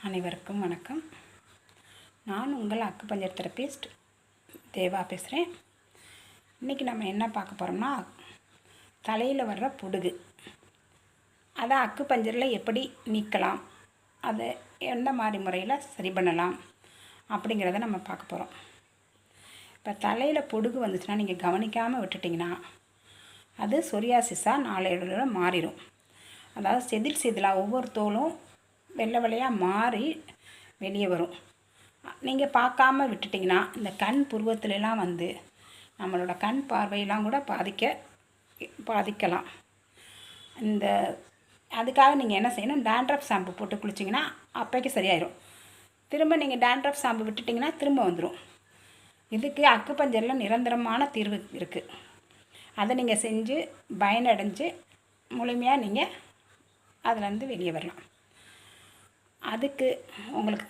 அனைவருக்கும் வணக்கம். நான் உங்கள் அக்குபஞ்சர் தெரபிஸ்ட் தேவா பேசுகிறேன். இன்றைக்கி நம்ம என்ன பார்க்க போகிறோம்னா, தலையில் வர்ற பொடுகு அதை அக்குபஞ்சரில் எப்படி நீக்கலாம், அதை எந்த மாதிரி முறையில் சரி பண்ணலாம் அப்படிங்கிறத நம்ம பார்க்க போகிறோம். இப்போ தலையில் பொடுகு வந்துச்சுன்னா நீங்கள் கவனிக்காமல் விட்டுட்டிங்கன்னா அது சொரியாசிஸாக நாளடைவுல மாறிடும். அதாவது செதில் செதிலாக ஒவ்வொரு தோலும் வெள்ளை வெள்ளையாக மாறி வெளியே வரும். நீங்கள் பார்க்காம விட்டுட்டிங்கன்னா இந்த கண் புருவத்துலலாம் வந்து நம்மளோட கண் பார்வையெல்லாம் கூட பாதிக்கலாம். அதுக்காக நீங்கள் என்ன செய்யணும், டேண்ட்ரஃப் ஷாம்பு போட்டு குளிச்சிங்கன்னா அப்போக்கே சரியாயிடும். திரும்ப நீங்கள் டேண்ட்ரஃப் ஷாம்பு விட்டுட்டிங்கன்னா திரும்ப வந்துடும். இதுக்கு அக்குபஞ்சரில் நிரந்தரமான தீர்வு இருக்குது. அதை நீங்கள் செஞ்சு பயனடைஞ்சு முழுமையாக நீங்கள் அதிலேருந்து வெளியே வரலாம். அதுக்கு உங்களுக்கு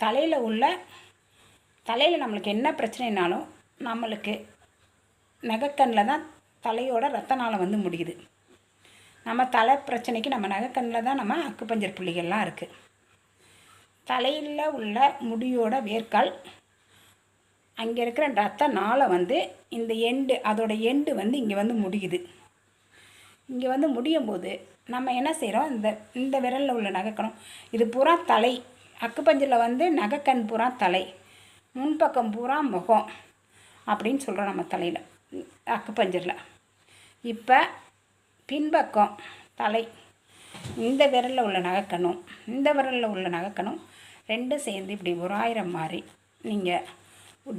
தலையில் நம்மளுக்கு என்ன பிரச்சனைனாலும் நம்மளுக்கு நகைக்கண்ணில் தான் தலையோட ரத்த நாளம் வந்து முடியுது. நம்ம தலை பிரச்சனைக்கு நம்ம நகைக்கண்ணில் தான் நம்ம அக்குபஞ்சர் புள்ளிகள்லாம் இருக்குது. தலையில் உள்ள முடியோட வேர்க்கால் அங்கே இருக்கிற ரத்த நாளம் வந்து இந்த அதோட எண்டு வந்து இங்கே வந்து முடியுது. இங்கே வந்து முடியும் போது நம்ம என்ன செய்கிறோம், இந்த விரலில் உள்ள நகைக்கணும், இது பூரா தலை. அக்குபஞ்சரில் வந்து நகைக்கண் பூரா தலை, முன்பக்கம் பூரா முகம் அப்படின்னு சொல்கிறோம் நம்ம தலையில் அக்குபஞ்சரில். இப்போ பின்பக்கம் தலை, இந்த விரலில் உள்ள நகைக்கணும், இந்த விரலில் உள்ள நகைக்கணும் ரெண்டும் சேர்ந்து இப்படி 1000 மாதிரி நீங்கள்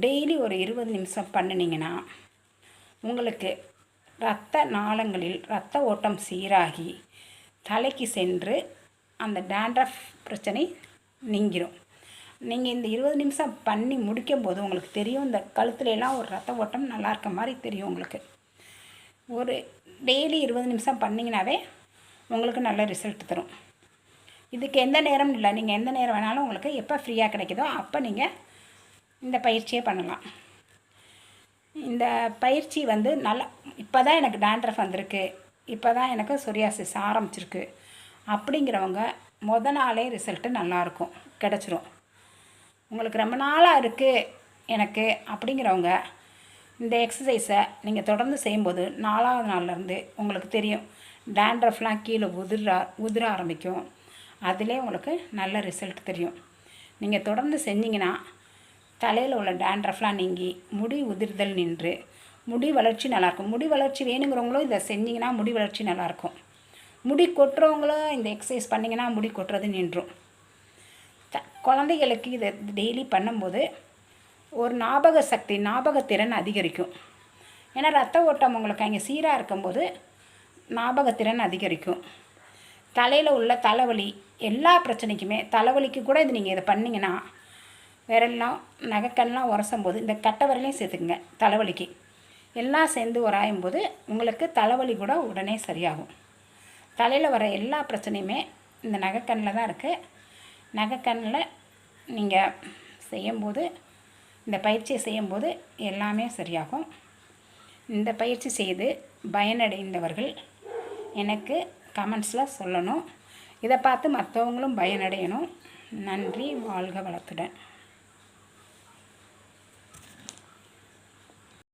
டெய்லி ஒரு 20 நிமிஷம் பண்ணினீங்கன்னா உங்களுக்கு இரத்த நாளங்களில் இரத்த ஓட்டம் சீராகி தலைக்கு சென்று அந்த டேண்ட்ரஃப் பிரச்சனை நீங்கிரும். நீங்கள் இந்த 20 நிமிஷம் பண்ணி முடிக்கும்போது உங்களுக்கு தெரியும், இந்த கழுத்துலலாம் ஒரு இரத்த ஓட்டம் நல்லா இருக்க மாதிரி தெரியும். உங்களுக்கு ஒரு டெய்லி 20 நிமிஷம் பண்ணிங்கனாவே உங்களுக்கு நல்ல ரிசல்ட் தரும். இதுக்கு எந்த நேரம் இல்லை, நீங்கள் எந்த நேரம் வேணாலும் உங்களுக்கு எப்போ ஃப்ரீயாக கிடைக்குதோ அப்போ நீங்கள் இந்த பயிற்சியை பண்ணலாம். இந்த பயிற்சி வந்து நல்லா இப்போ தான் எனக்கு டேண்ட்ரஃப் வந்திருக்கு, இப்போ தான் எனக்கு சொரியாசிஸ் ஆரம்பிச்சிருக்கு அப்படிங்கிறவங்க நாளே ரிசல்ட்டு நல்லாயிருக்கும், கிடச்சிரும். உங்களுக்கு ரொம்ப நாளாக இருக்குது எனக்கு அப்படிங்கிறவங்க இந்த எக்ஸசைஸை நீங்கள் தொடர்ந்து செய்யும்போது 4ஆவது நாள்லேருந்து உங்களுக்கு தெரியும் டேண்ட்ரஃப்லாம் கீழே உதிர ஆரம்பிக்கும். அதிலே உங்களுக்கு நல்ல ரிசல்ட் தெரியும். நீங்கள் தொடர்ந்து செஞ்சிங்கன்னா தலையில் உள்ள டேண்ட்ரஃப்லாம் நீங்கி முடி உதிர்தல் நின்று முடி வளர்ச்சி நல்லாயிருக்கும். முடி வளர்ச்சி வேணுங்கிறவங்களும் இதை செஞ்சிங்கன்னா முடி வளர்ச்சி நல்லாயிருக்கும். முடி கொட்டுறவங்களும் இந்த எக்ஸசைஸ் பண்ணிங்கன்னா முடி கொட்டுறது நின்றும். குழந்தைகளுக்கு இதை டெய்லி பண்ணும்போது ஒரு ஞாபகத்திறன் அதிகரிக்கும். ஏன்னா ரத்த ஓட்டம் உங்களுக்கு அங்கே சீராக இருக்கும்போது ஞாபகத்திறன் அதிகரிக்கும். தலையில் உள்ள தலைவலி எல்லா பிரச்சனைக்குமே, தலைவலிக்கு கூட இது நீங்கள் இதை பண்ணிங்கன்னா விரல்லாம் நகைக்கண்ணெலாம் உரசும் போது இந்த கட்டை விரலையும் சேர்த்துக்குங்க. தலைவலிக்கு எல்லாம் சேர்ந்து உராயும் போது உங்களுக்கு தலைவலி கூட உடனே சரியாகும். தலையில் வர எல்லா பிரச்சனையுமே இந்த நகைக்கண்ணில் தான் இருக்குது. நகைக்கண்ணில் நீங்கள் செய்யும்போது, இந்த பயிற்சியை செய்யும்போது எல்லாமே சரியாகும். இந்த பயிற்சி செய்து பயனடைந்தவர்கள் எனக்கு கமெண்ட்ஸில் சொல்லணும். இதை பார்த்து மற்றவங்களும் பயனடையணும். நன்றி. வாழ்க வளத்துடன்.